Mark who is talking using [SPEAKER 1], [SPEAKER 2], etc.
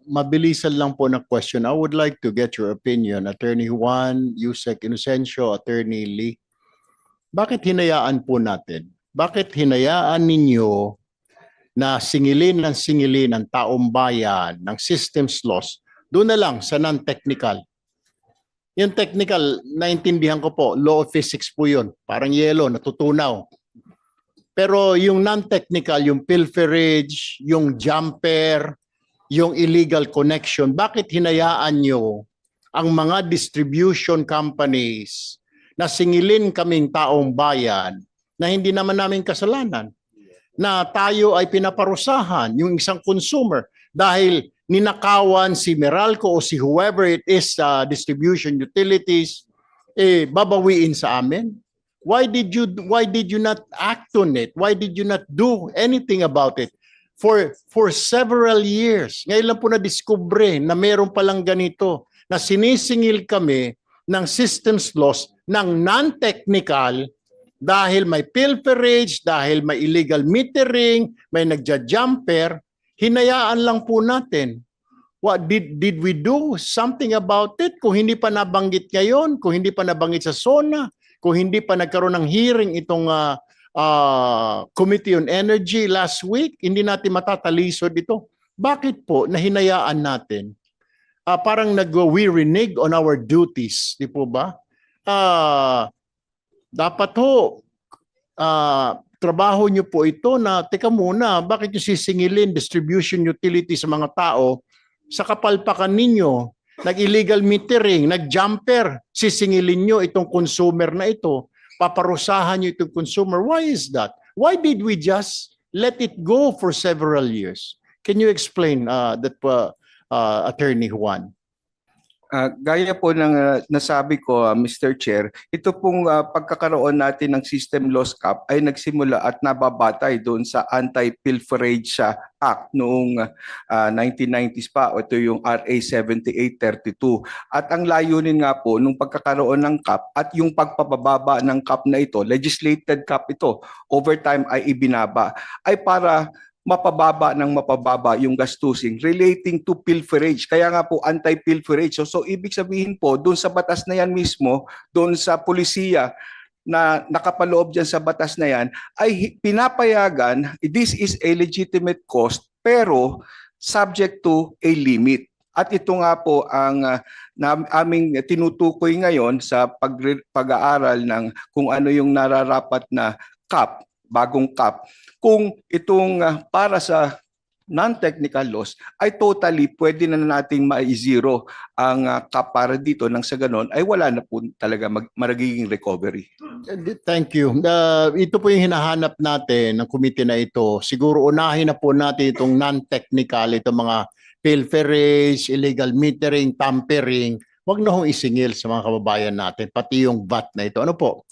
[SPEAKER 1] Mabilisan lang po na question. I would like to get your opinion, Attorney Juan, Yusek Inocencio, Attorney Lee. Bakit hinayaan po natin? Bakit hinayaan ninyo na singilin ng taong bayan, ng systems loss, doon na lang sa non-technical? Yung technical, naintindihan ko po, law of physics po yun. Parang yelo, natutunaw. Pero yung non-technical, yung pilferage, yung jumper, yung illegal connection, bakit hinayaan nyo ang mga distribution companies na singilin kaming taong bayan na hindi naman namin kasalanan, na tayo ay pinaparusahan, yung isang consumer, dahil ninakawan si Meralco o si whoever it is sa distribution utilities, babawiin sa amin? Why did you not act on it? Why did you not do anything about it? For several years, ngayon lang po na-discover na meron palang ganito, na sinisingil kami ng systems loss ng non-technical dahil may pilferage, dahil may illegal metering, may nagja-jumper, hinayaan lang po natin. What did we do something about it? Kung hindi pa nabanggit ngayon, kung hindi pa nabanggit sa SONA, kung hindi pa nagkaroon ng hearing itong Committee on Energy last week, hindi natin matatalisod ito. Bakit po nahinayaan natin? Parang we renege on our duties, di po ba? Dapat ho, trabaho nyo po ito na, teka muna, bakit nyo sisingilin distribution utility sa mga tao sa kapalpakan ninyo? Nag-illegal metering, nag-jumper, sisingilin nyo itong consumer na ito, paparusahan nyo itong consumer. Why is that? Why did we just let it go for several years? Can you explain that, Attorney Juan?
[SPEAKER 2] Gaya po ng nasabi ko, Mr. Chair, ito pong pagkakaroon natin ng system loss cap ay nagsimula at nababatay doon sa Anti-Pilferage Act noong 1990s pa. Ito yung RA 7832. At ang layunin nga po nung pagkakaroon ng cap at yung pagpapababa ng cap na ito, legislated cap ito, over time ay ibinaba, ay para mapababa yung gastusin relating to pilferage. Kaya nga po anti-pilferage. So ibig sabihin po, doon sa batas na yan mismo, doon sa pulisiya na nakapaloob dyan sa batas na yan, ay pinapayagan, this is a legitimate cost, pero subject to a limit. At ito nga po ang aming tinutukoy ngayon sa pag-aaral ng kung ano yung nararapat na cap, bagong cap, kung itong para sa non-technical loss ay totally pwede na nating ma-zero ang cap para dito, nang sa ganon ay wala na po talaga magiging recovery.
[SPEAKER 1] Thank you. Ito po yung hinahanap natin ng komite na ito. Siguro unahin na po natin itong non-technical, itong mga pilferage, illegal metering, tampering. Wag na hong isingil sa mga kababayan natin, pati yung VAT na ito. Ano po?